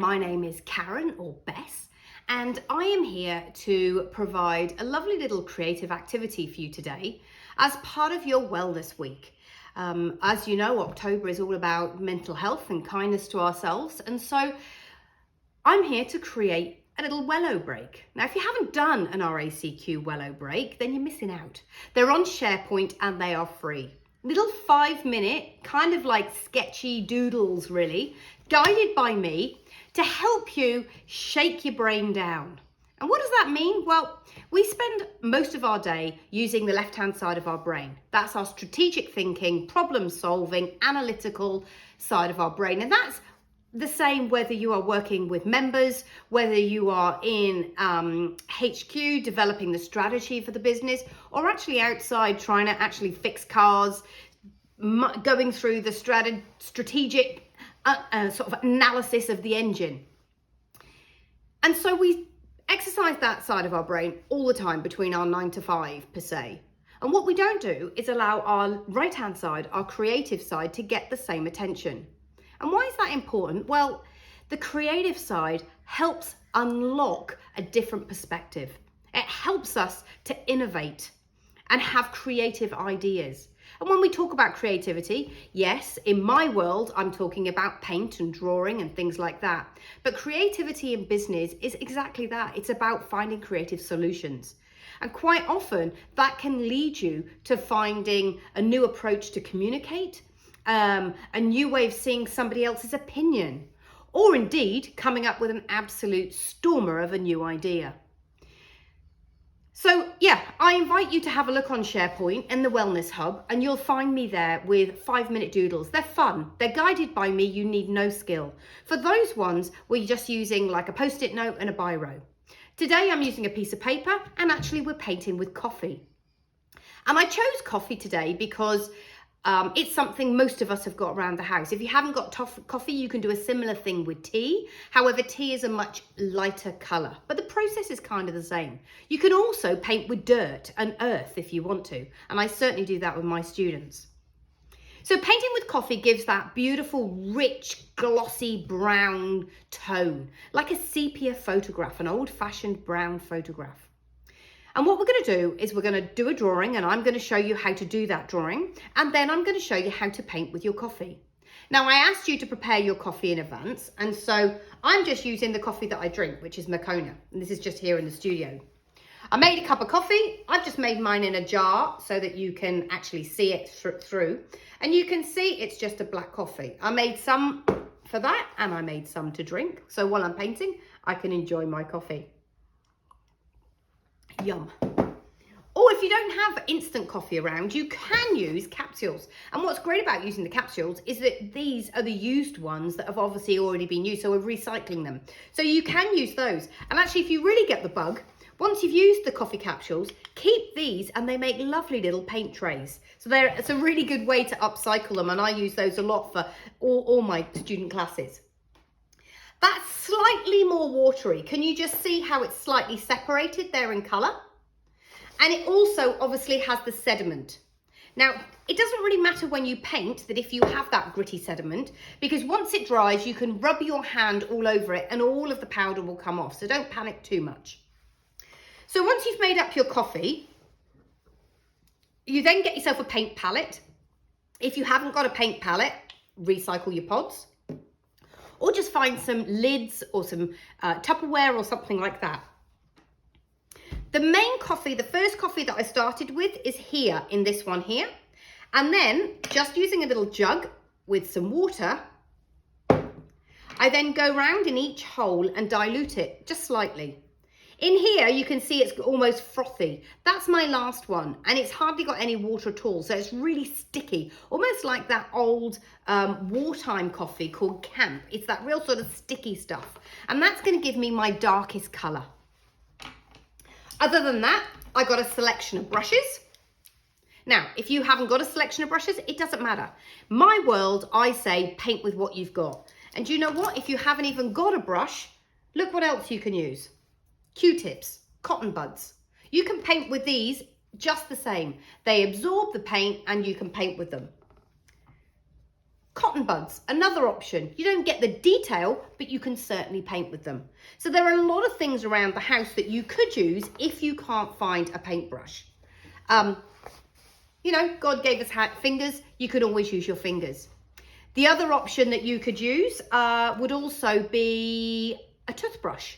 My name is Karen, or Bess, and I am here to provide a lovely little creative activity for you today as part of your Wellness Week. As you know, October is all about mental health and kindness to ourselves, and so I'm here to create a little Wello break. Now, if you haven't done an RACQ Wello break, then you're missing out. They're on SharePoint and they are free. Little 5-minute, kind of like sketchy doodles really, guided by me to help you shake your brain down. And what does that mean? Well, we spend most of our day using the left-hand side of our brain. That's our strategic thinking, problem solving, analytical side of our brain. And that's the same whether you are working with members, whether you are in HQ developing the strategy for the business, or actually outside trying to actually fix cars, going through the strategic sort of analysis of the engine. And so we exercise that side of our brain all the time between our 9 to 5 per se. And what we don't do is allow our right-hand side, our creative side, to get the same attention. And why is that important? Well, the creative side helps unlock a different perspective. It helps us to innovate and have creative ideas. And when we talk about creativity, yes, in my world, I'm talking about paint and drawing and things like that. But creativity in business is exactly that. It's about finding creative solutions. And quite often that can lead you to finding a new approach to communicate, a new way of seeing somebody else's opinion, or indeed coming up with an absolute stormer of a new idea. So yeah, I invite you to have a look on SharePoint in the Wellness Hub, and you'll find me there with 5-minute doodles. They're fun, they're guided by me, you need no skill. For those ones where you're just using like a post-it note and a biro. Today I'm using a piece of paper, and actually we're painting with coffee. And I chose coffee today because it's something most of us have got around the house. If you haven't got coffee, you can do a similar thing with tea. However, tea is a much lighter colour, but the process is kind of the same. You can also paint with dirt and earth if you want to, and I certainly do that with my students. So painting with coffee gives that beautiful, rich, glossy brown tone, like a sepia photograph, an old-fashioned brown photograph. And what we're going to do is we're going to do a drawing, and I'm going to show you how to do that drawing, and then I'm going to show you how to paint with your coffee. Now, I asked you to prepare your coffee in advance, and so I'm just using the coffee that I drink, which is Moccona, and this is just here in the studio. I made a cup of coffee. I've just made mine in a jar so that you can actually see it through, and you can see it's just a black coffee. I made some for that, and I made some to drink, so while I'm painting, I can enjoy my coffee. Yum. Or if you don't have instant coffee around, you can use capsules. And what's great about using the capsules is that these are the used ones that have obviously already been used, so we're recycling them. So you can use those. And actually, if you really get the bug, once you've used the coffee capsules, keep these, and they make lovely little paint trays. So it's a really good way to upcycle them, and I use those a lot for all my student classes. That's slightly more watery. Can you just see how it's slightly separated there in colour? And it also obviously has the sediment. Now, it doesn't really matter when you paint that if you have that gritty sediment, because once it dries, you can rub your hand all over it and all of the powder will come off. So don't panic too much. So once you've made up your coffee, you then get yourself a paint palette. If you haven't got a paint palette, recycle your pods. Or just find some lids or some Tupperware or something like that. The main coffee, the first coffee that I started with is here in this one here. And then just using a little jug with some water, I then go round in each hole and dilute it just slightly. In here, you can see it's almost frothy. That's my last one, and it's hardly got any water at all, so it's really sticky, almost like that old wartime coffee called Camp. It's that real sort of sticky stuff, and that's going to give me my darkest colour. Other than that, I got a selection of brushes. Now, if you haven't got a selection of brushes, it doesn't matter. My world, I say paint with what you've got. And do you know what? If you haven't even got a brush, look what else you can use. Q-tips, cotton buds. You can paint with these just the same. They absorb the paint and you can paint with them. Cotton buds, another option. You don't get the detail, but you can certainly paint with them. So there are a lot of things around the house that you could use if you can't find a paintbrush. You know, God gave us fingers, you could always use your fingers. The other option that you could use would also be a toothbrush.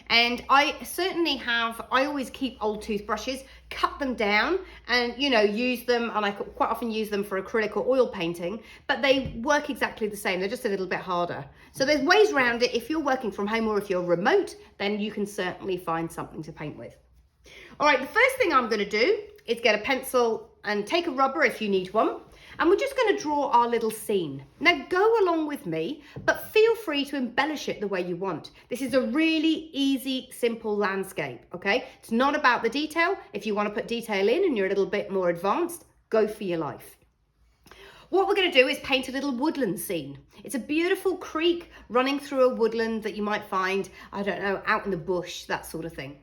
And I always keep old toothbrushes, cut them down and, you know, use them. And I quite often use them for acrylic or oil painting, but they work exactly the same. They're just a little bit harder. So there's ways around it. If you're working from home or if you're remote, then you can certainly find something to paint with. All right, the first thing I'm going to do is get a pencil and take a rubber if you need one. And we're just going to draw our little scene. Now go along with me, but feel free to embellish it the way you want. This is a really easy, simple landscape, okay? It's not about the detail. If you want to put detail in and you're a little bit more advanced, go for your life. What we're going to do is paint a little woodland scene. It's a beautiful creek running through a woodland that you might find, I don't know, out in the bush, that sort of thing.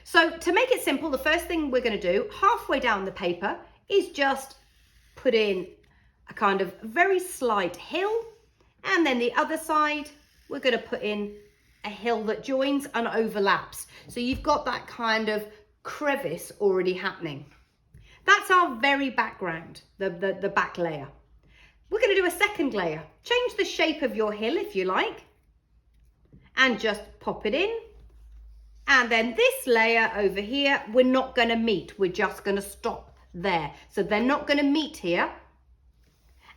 So to make it simple, the first thing we're going to do halfway down the paper is just put in a kind of very slight hill, and then the other side we're going to put in a hill that joins and overlaps, so you've got that kind of crevice already happening. That's our very background, the back layer. We're going to do a second layer. Change the shape of your hill if you like and just pop it in, and then this layer over here we're not going to meet, we're just going to stop there. So they're not going to meet here.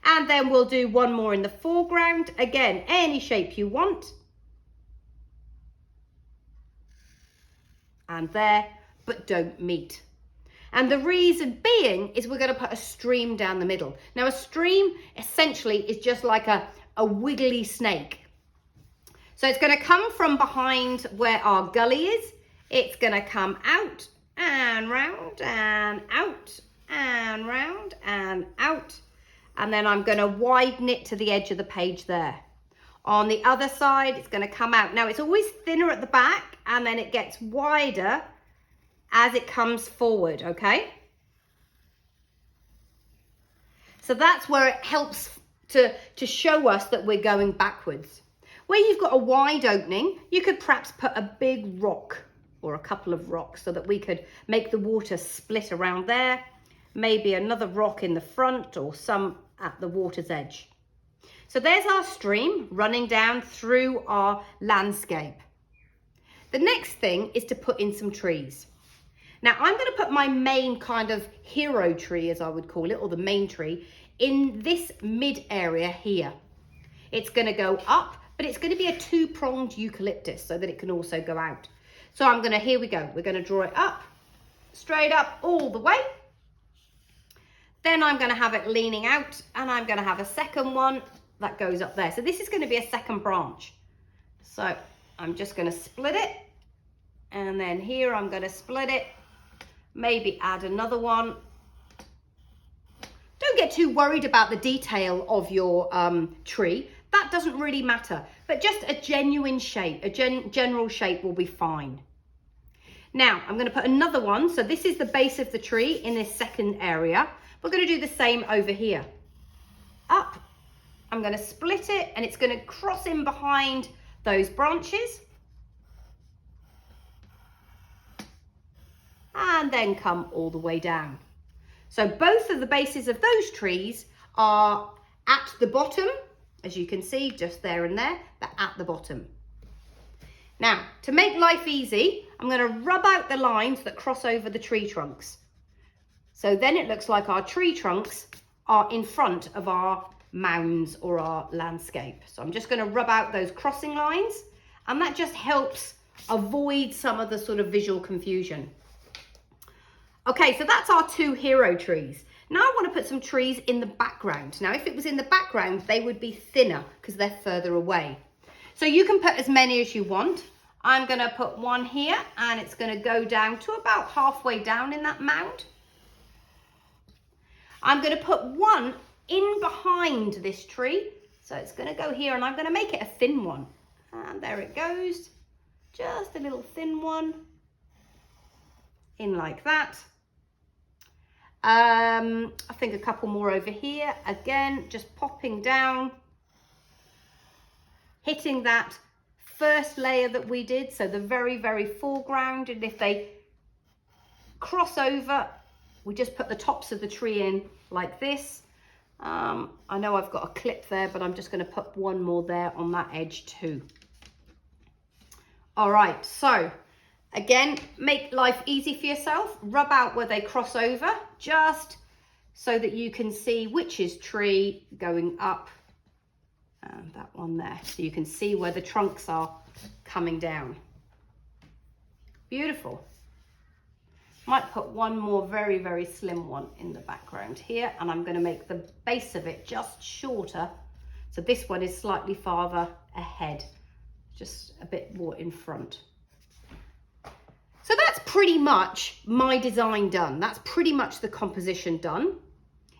And then we'll do one more in the foreground. Again, any shape you want. And there, but don't meet. And the reason being is we're going to put a stream down the middle. Now a stream essentially is just like a wiggly snake. So it's going to come from behind where our gully is. It's going to come out and round and out and round and out, and then I'm going to widen it to the edge of the page there. On the other side it's going to come out. Now it's always thinner at the back and then it gets wider as it comes forward, okay? So that's where it helps to show us that we're going backwards. Where you've got a wide opening, you could perhaps put a big rock or a couple of rocks so that we could make the water split around there. Maybe another rock in the front or some at the water's edge. So there's our stream running down through our landscape. The next thing is to put in some trees. Now I'm going to put my main kind of hero tree, as I would call it, or the main tree, in this mid area here. It's going to go up, but it's going to be a two-pronged eucalyptus so that it can also go out. So here we go. We're going to draw it up, straight up all the way. Then I'm going to have it leaning out, and I'm going to have a second one that goes up there. So this is going to be a second branch. So I'm just going to split it, and then here I'm going to split it, maybe add another one. Don't get too worried about the detail of your tree. That doesn't really matter, but just a genuine shape, a general shape will be fine. Now I'm going to put another one. So this is the base of the tree in this second area. We're going to do the same over here. Up, I'm going to split it, and it's going to cross in behind those branches. And then come all the way down. So both of the bases of those trees are at the bottom, as you can see, just there and there, they're at the bottom. Now, to make life easy, I'm going to rub out the lines that cross over the tree trunks. So then it looks like our tree trunks are in front of our mounds or our landscape. So I'm just going to rub out those crossing lines, and that just helps avoid some of the sort of visual confusion. Okay, so that's our two hero trees. Now I want to put some trees in the background. Now, if it was in the background, they would be thinner because they're further away. So you can put as many as you want. I'm going to put one here, and it's going to go down to about halfway down in that mound. I'm going to put one in behind this tree. So it's going to go here, and I'm going to make it a thin one. And there it goes. Just a little thin one. In like that. I think a couple more over here. Again, just popping down, hitting that first layer that we did, so the very, very foreground. And if they cross over, we just put the tops of the tree in like this. I know I've got a clip there, but I'm just going to put one more there on that edge too. All right, so again, make life easy for yourself. Rub out where they cross over, just so that you can see which is tree going up, and that one there. So you can see where the trunks are coming down. Beautiful. Might put one more very, very slim one in the background here, and I'm going to make the base of it just shorter. So this one is slightly farther ahead, just a bit more in front. So that's pretty much my design done. That's pretty much the composition done.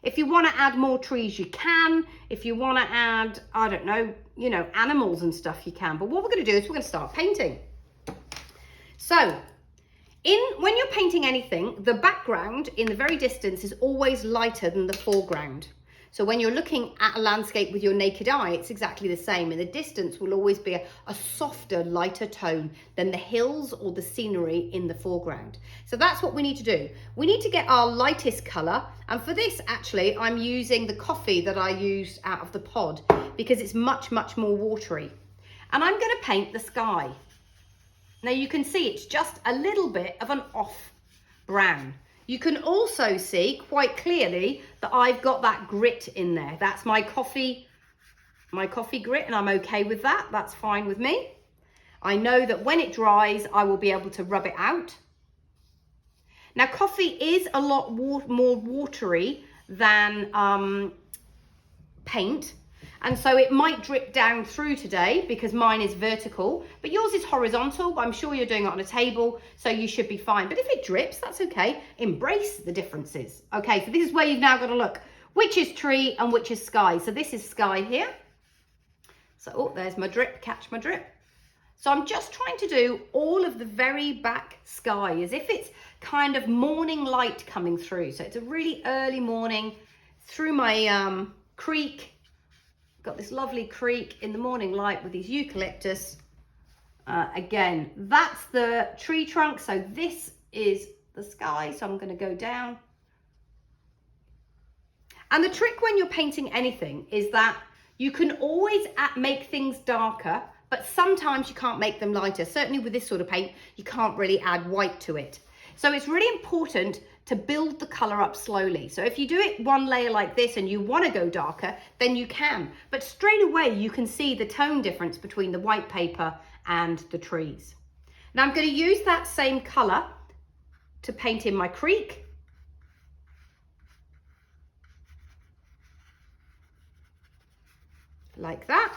If you want to add more trees, you can. If you want to add, I don't know, you know, animals and stuff, you can. But what we're going to do is we're going to start painting. So when you're painting anything, the background in the very distance is always lighter than the foreground. So when you're looking at a landscape with your naked eye, it's exactly the same. And the distance will always be a softer, lighter tone than the hills or the scenery in the foreground. So that's what we need to do. We need to get our lightest color. And for this, actually, I'm using the coffee that I used out of the pod because it's much, much more watery. And I'm going to paint the sky. Now you can see it's just a little bit of an off brown. You can also see quite clearly that I've got that grit in there. That's my coffee grit, and I'm okay with that. That's fine with me. I know that when it dries, I will be able to rub it out. Now coffee is a lot more watery than paint. And so it might drip down through today because mine is vertical, but yours is horizontal. I'm sure you're doing it on a table, so you should be fine. But if it drips, that's okay. Embrace the differences. Okay, so this is where you've now got to look. Which is tree and which is sky? So this is sky here. So, oh, there's my drip, catch my drip. So I'm just trying to do all of the very back sky as if it's kind of morning light coming through. So it's a really early morning through my creek. Got this lovely creek in the morning light with these eucalyptus. Again, that's the tree trunk. So this is the sky. So I'm going to go down. And the trick when you're painting anything is that you can always make things darker, but sometimes you can't make them lighter. Certainly with this sort of paint, you can't really add white to it. So it's really important to build the color up slowly. So if you do it one layer like this and you want to go darker, then you can. But straight away, you can see the tone difference between the white paper and the trees. Now I'm going to use that same color to paint in my creek. Like that.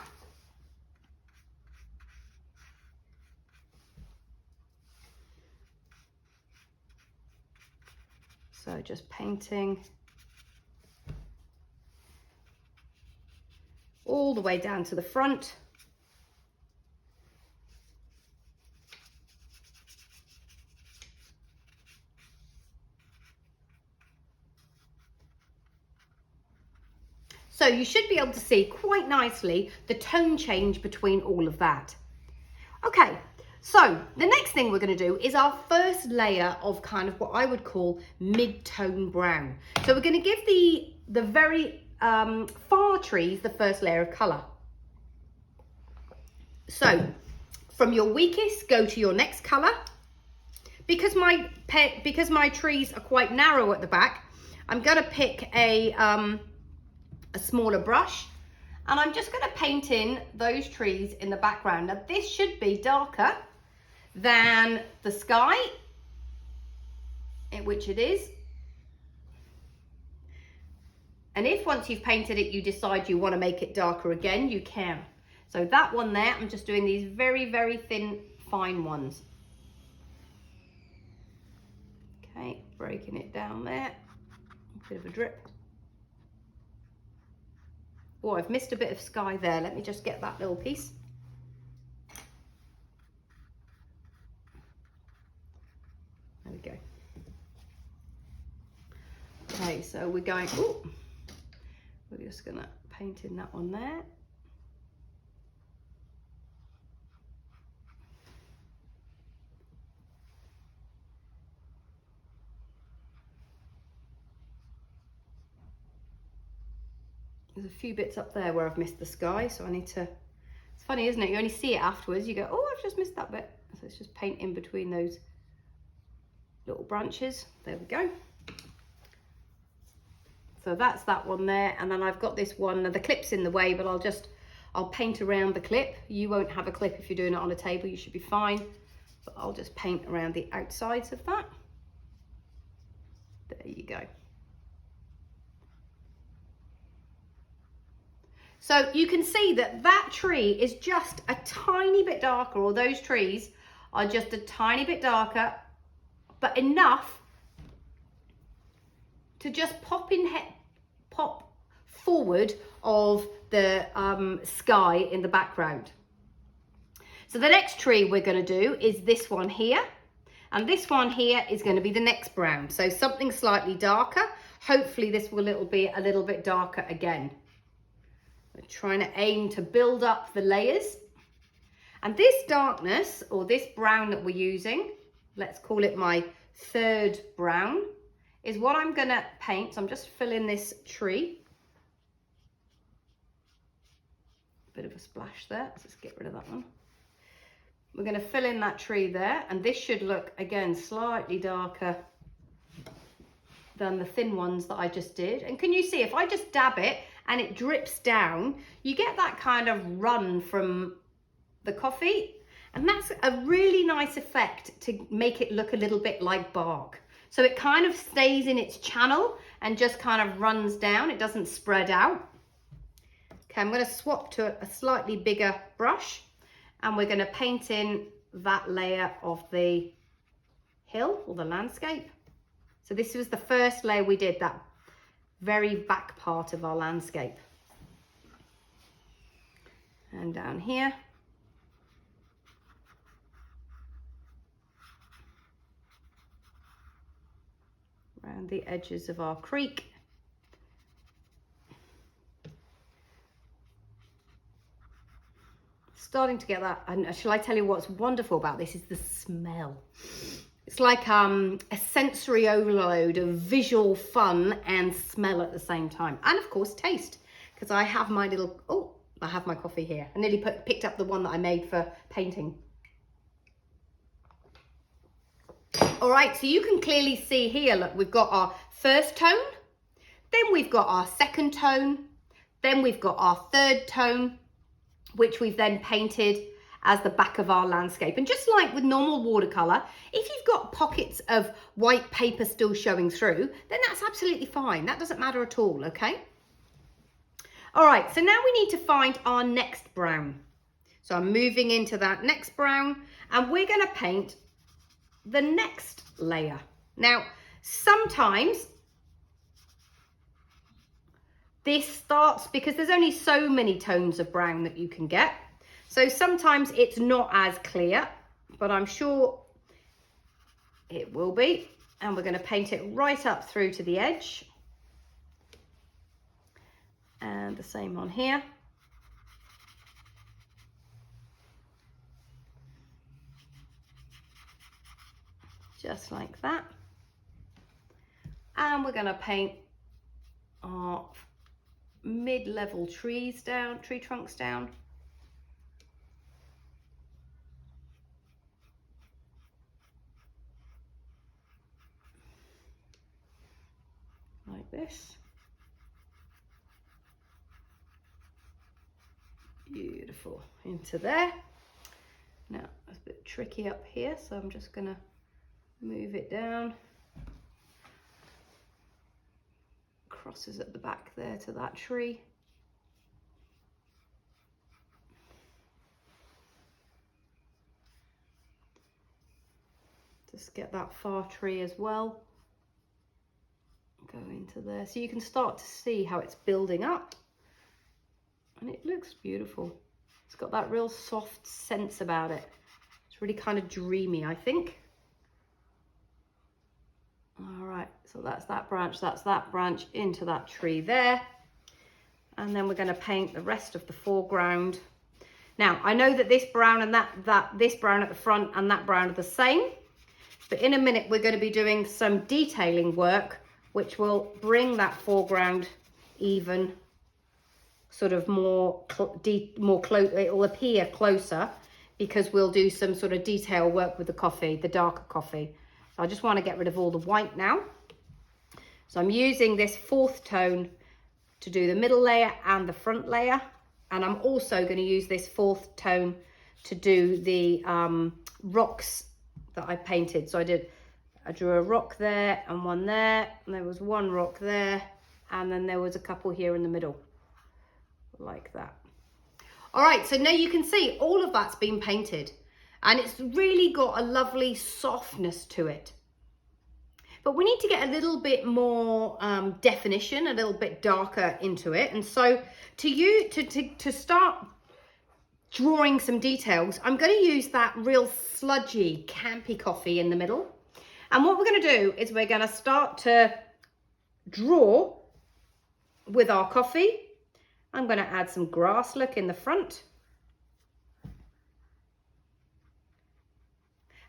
So just painting all the way down to the front. So you should be able to see quite nicely the tone change between all of that. Okay. So the next thing we're going to do is our first layer of kind of what I would call mid-tone brown. So we're going to give the very far trees the first layer of colour. So from your weakest, go to your next colour. Because my trees are quite narrow at the back, I'm going to pick a smaller brush. And I'm just going to paint in those trees in the background. Now this should be darker than the sky, which it is. And if once you've painted it, you decide you want to make it darker again, you can. So that one there, I'm just doing these very, very thin, fine ones. Okay, breaking it down there. A bit of a drip. Oh, I've missed a bit of sky there. Let me just get that little piece. There we go. Okay, so we're going, ooh, we're just gonna paint in that one there. There's a few bits up there where I've missed the sky, so I need to, it's funny, isn't it? You only see it afterwards, you go, oh, I've just missed that bit. So let's just paint in between those little branches. There we go. So that's that one there, and then I've got this one, the clip's in the way, but I'll paint around the clip. You won't have a clip if you're doing it on a table, you should be fine. But I'll just paint around the outsides of that. There you go. So you can see that that tree is just a tiny bit darker, or those trees are just a tiny bit darker, but enough to just pop forward of the sky in the background. So the next tree we're going to do is this one here, and this one here is going to be the next brown. So something slightly darker. Hopefully this will be a little bit darker again. We're trying to aim to build up the layers. And this darkness, or this brown that we're using, let's call it my third brown, is what I'm going to paint. So I'm just filling this tree. Bit of a splash there. Let's just get rid of that one. We're going to fill in that tree there, and this should look, again, slightly darker than the thin ones that I just did. And can you see, if I just dab it and it drips down, you get that kind of run from the coffee, and that's a really nice effect to make it look a little bit like bark. So it kind of stays in its channel and just kind of runs down. It doesn't spread out. Okay, I'm going to swap to a slightly bigger brush, and we're going to paint in that layer of the hill or the landscape. So this was the first layer we did, that very back part of our landscape. And down here. Around the edges of our creek. Starting to get that, and shall I tell you what's wonderful about this is the smell. It's like a sensory overload of visual fun and smell at the same time. And of course taste, because I have my little, oh, I have my coffee here. I nearly picked up the one that I made for painting. All right, so you can clearly see here, look, we've got our first tone, then we've got our second tone, then we've got our third tone, which we've then painted as the back of our landscape. And just like with normal watercolor, if you've got pockets of white paper still showing through, then that's absolutely fine. That doesn't matter at all, okay? All right, so now we need to find our next brown. So I'm moving into that next brown, and we're gonna paint the next layer. Now, sometimes this starts, because there's only so many tones of brown that you can get. So sometimes it's not as clear, but I'm sure it will be. And we're going to paint it right up through to the edge. And the same on here. Just like that. And we're going to paint our mid-level trees down, tree trunks down. Like this. Beautiful. Into there. Now, it's a bit tricky up here, so I'm just going to move it down. Crosses at the back there to that tree. Just get that far tree as well. Go into there. So you can start to see how it's building up. And it looks beautiful. It's got that real soft sense about it. It's really kind of dreamy, I think. All right, so that's that branch into that tree there. And then we're going to paint the rest of the foreground. Now, I know that this brown and this brown at the front and that brown are the same, but in a minute we're going to be doing some detailing work, which will bring that foreground even sort of more close. It will appear closer because we'll do some sort of detail work with the coffee, the darker coffee. So I just want to get rid of all the white now. So I'm using this 4th tone to do the middle layer and the front layer. And I'm also going to use this 4th tone to do the rocks that I painted. So I drew a rock there and one there, and there was one rock there, and then there was a couple here in the middle, like that. All right, so now you can see all of that's been painted, and it's really got a lovely softness to it. But we need to get a little bit more definition, a little bit darker into it. And so to start drawing some details, I'm going to use that real sludgy, campy coffee in the middle. And what we're going to do is we're going to start to draw with our coffee. I'm going to add some grass look in the front.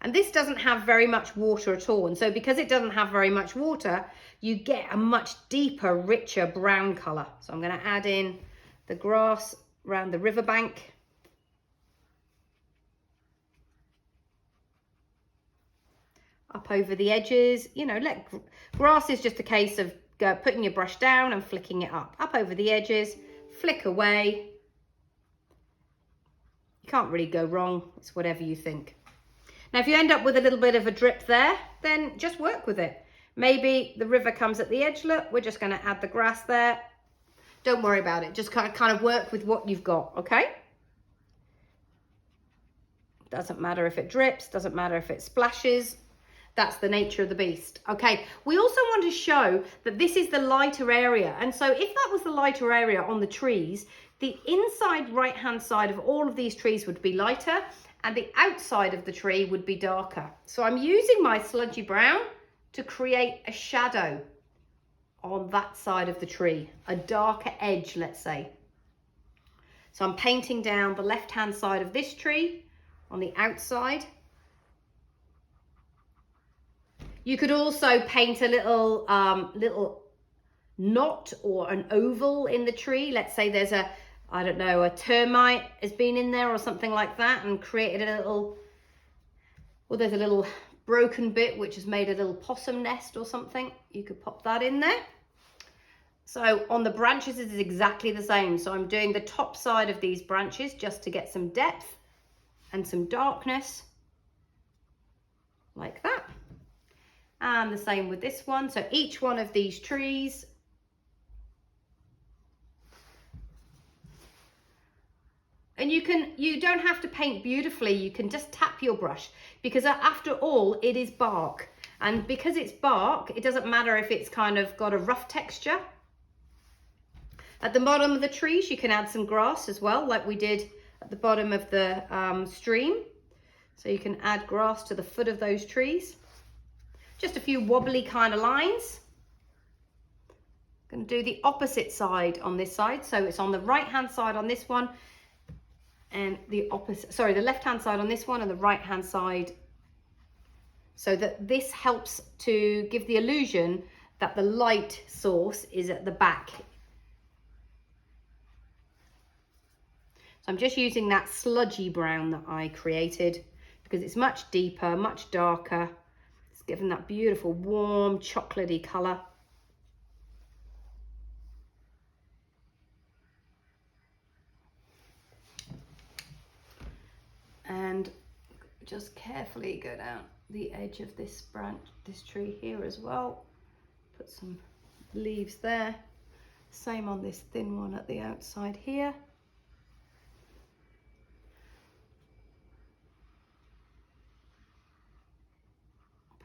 And this doesn't have very much water at all. And so because it doesn't have very much water, you get a much deeper, richer brown colour. So I'm going to add in the grass around the riverbank. Up over the edges. You know, grass is just a case of putting your brush down and flicking it up. Up over the edges, flick away. You can't really go wrong. It's whatever you think. Now, if you end up with a little bit of a drip there, then just work with it. Maybe the river comes at the edge. Look, we're just going to add the grass there. Don't worry about it. Just kind of work with what you've got, okay? Doesn't matter if it drips. Doesn't matter if it splashes. That's the nature of the beast. Okay, we also want to show that this is the lighter area. And so if that was the lighter area on the trees, the inside right-hand side of all of these trees would be lighter, and the outside of the tree would be darker. So I'm using my sludgy brown to create a shadow on that side of the tree, a darker edge, let's say. So I'm painting down the left-hand side of this tree on the outside. You could also paint a little knot or an oval in the tree. Let's say there's a termite has been in there or something like that and created a little, well, there's a little broken bit which has made a little possum nest or something. You could pop that in there. So on the branches, it is exactly the same. So I'm doing the top side of these branches just to get some depth and some darkness, like that. And the same with this one. So each one of these trees, and you don't have to paint beautifully. You can just tap your brush, because after all, it is bark. And because it's bark, it doesn't matter if it's kind of got a rough texture. At the bottom of the trees, you can add some grass as well, like we did at the bottom of the stream. So you can add grass to the foot of those trees. Just a few wobbly kind of lines. I'm going to do the opposite side on this side. So it's on the right-hand side on this one, and the left-hand side on this one, and the right-hand side, so that this helps to give the illusion that the light source is at the back. So I'm just using that sludgy brown that I created because it's much deeper, much darker. It's given that beautiful, warm, chocolatey colour. And just carefully go down the edge of this branch, this tree here as well. Put some leaves there. Same on this thin one at the outside here.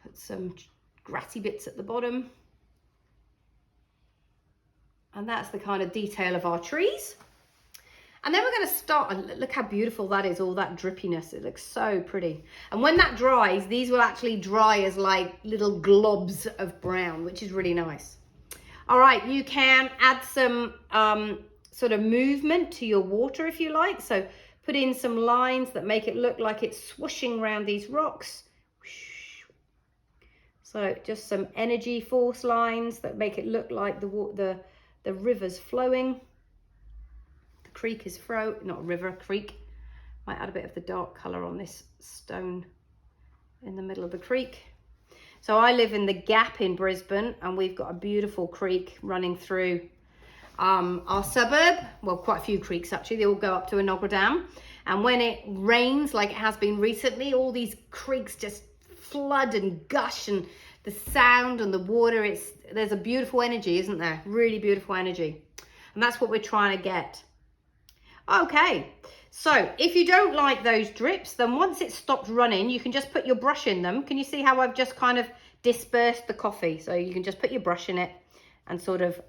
Put some grassy bits at the bottom. And that's the kind of detail of our trees. And then we're going to start, and look how beautiful that is, all that drippiness. It looks so pretty. And when that dries, these will actually dry as like little globs of brown, which is really nice. All right, you can add some sort of movement to your water if you like. So put in some lines that make it look like it's swooshing around these rocks. So just some energy force lines that make it look like the river's flowing. The creek is not a river, a creek. Might add a bit of the dark colour on this stone in the middle of the creek. So I live in the Gap in Brisbane, and we've got a beautiful creek running through our suburb. Well, quite a few creeks actually. They all go up to Enoggera Dam. And when it rains, like it has been recently, all these creeks just flood and gush, and the sound and the water, there's a beautiful energy, isn't there? Really beautiful energy. And that's what we're trying to get. Okay, so if you don't like those drips, then once it's stopped running, you can just put your brush in them. Can you see how I've just kind of dispersed the coffee? So you can just put your brush in it and sort of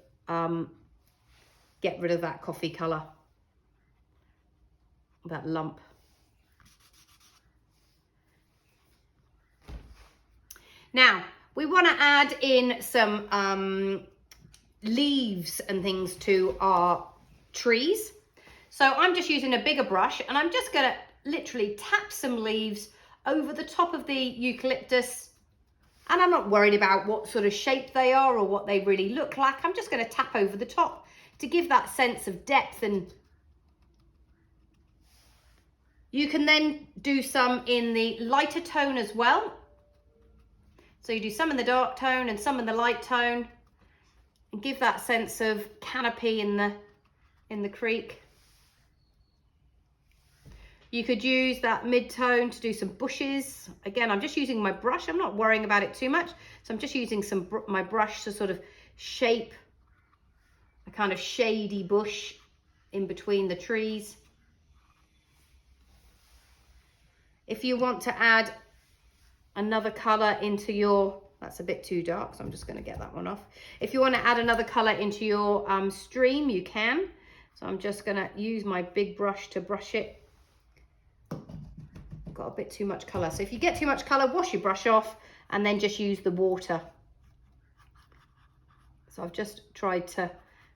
get rid of that coffee colour, that lump. Now, we want to add in some leaves and things to our trees. So I'm just using a bigger brush, and I'm just going to literally tap some leaves over the top of the eucalyptus. And I'm not worried about what sort of shape they are or what they really look like. I'm just going to tap over the top to give that sense of depth. And you can then do some in the lighter tone as well. So you do some in the dark tone and some in the light tone, and give that sense of canopy in the creek. You could use that mid-tone to do some bushes. Again, I'm just using my brush. I'm not worrying about it too much. So I'm just using my brush to sort of shape a kind of shady bush in between the trees. If you want to add another colour into your, that's a bit too dark, so I'm just going to get that one off. If you want to add another colour into your stream, you can. So I'm just going to use my big brush to brush it. Got a bit too much colour. So if you get too much colour, wash your brush off and then just use the water. So I've just tried to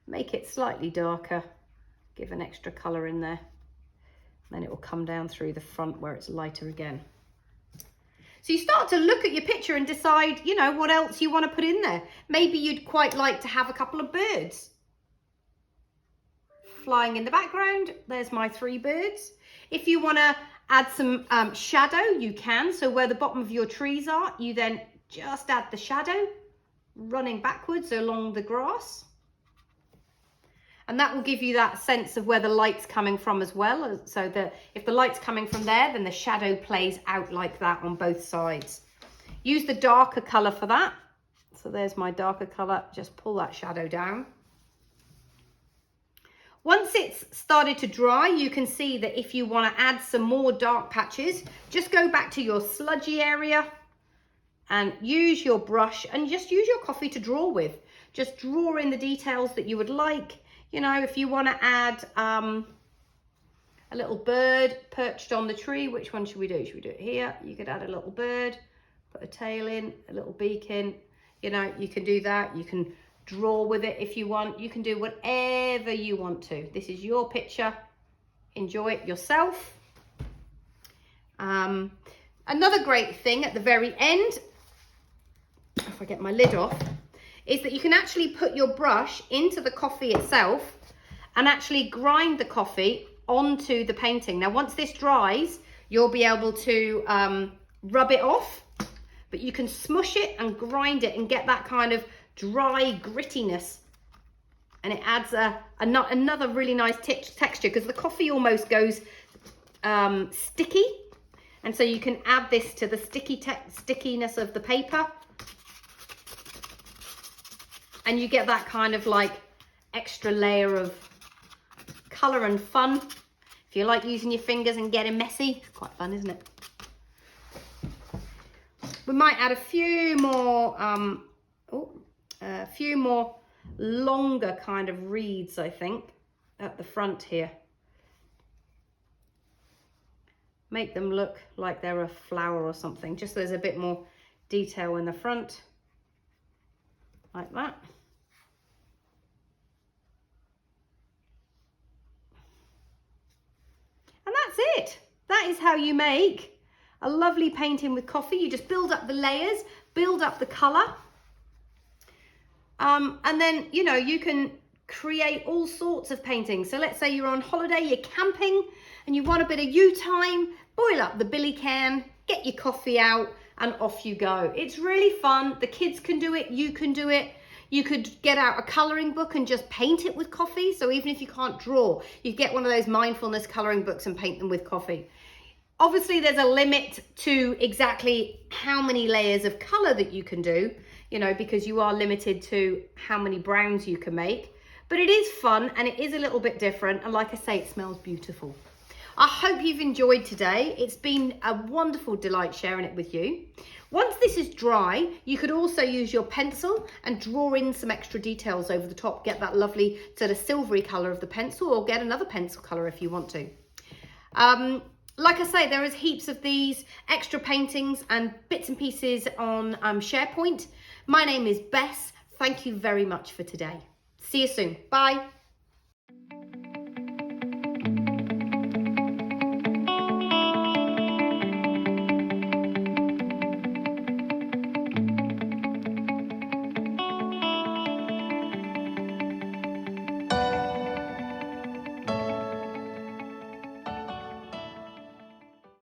make it slightly darker, give an extra colour in there. Then it will come down through the front where it's lighter again. So you start to look at your picture and decide, you know, what else you want to put in there. Maybe you'd quite like to have a couple of birds flying in the background. There's my 3 birds. If you want to add some shadow, you can. So where the bottom of your trees are, you then just add the shadow running backwards along the grass. And that will give you that sense of where the light's coming from as well. So that if the light's coming from there, then the shadow plays out like that on both sides. Use the darker colour for that. So there's my darker colour. Just pull that shadow down. Once it's started to dry, you can see that if you want to add some more dark patches, just go back to your sludgy area and use your brush and just use your coffee to draw with. Just draw in the details that you would like. You know, if you want to add a little bird perched on the tree, which one should we do? Should we do it here? You could add a little bird, put a tail in, a little beak in. You know, you can do that. You can draw with it if you want. You can do whatever you want to. This is your picture. Enjoy it yourself. Another great thing at the very end, if I get my lid off, is that you can actually put your brush into the coffee itself and actually grind the coffee onto the painting. Now, once this dries, you'll be able to rub it off, but you can smush it and grind it and get that kind of dry grittiness, and it adds another really nice texture, because the coffee almost goes sticky, and so you can add this to the stickiness of the paper, and you get that kind of like extra layer of colour and fun. If you like using your fingers and getting messy, it's quite fun, isn't it? We might add a few more longer kind of reeds, I think, at the front here. make them look like they're a flower or something, just so there's a bit more detail in the front, like that. And that's it. That is how you make a lovely painting with coffee. You just build up the layers, build up the colour. And then, you know, you can create all sorts of paintings. So let's say you're on holiday, you're camping, and you want a bit of you time, boil up the billy can, get your coffee out, and off you go. It's really fun. The kids can do it, you can do it. You could get out a colouring book and just paint it with coffee. So even if you can't draw, you get one of those mindfulness colouring books and paint them with coffee. Obviously, there's a limit to exactly how many layers of colour that you can do, you know, because you are limited to how many browns you can make. But it is fun and it is a little bit different. And like I say, it smells beautiful. I hope you've enjoyed today. It's been a wonderful delight sharing it with you. Once this is dry, you could also use your pencil and draw in some extra details over the top, get that lovely sort of silvery colour of the pencil, or get another pencil colour if you want to. Like I say, there is heaps of these extra paintings and bits and pieces on SharePoint. My name is Bess. Thank you very much for today. See you soon. Bye.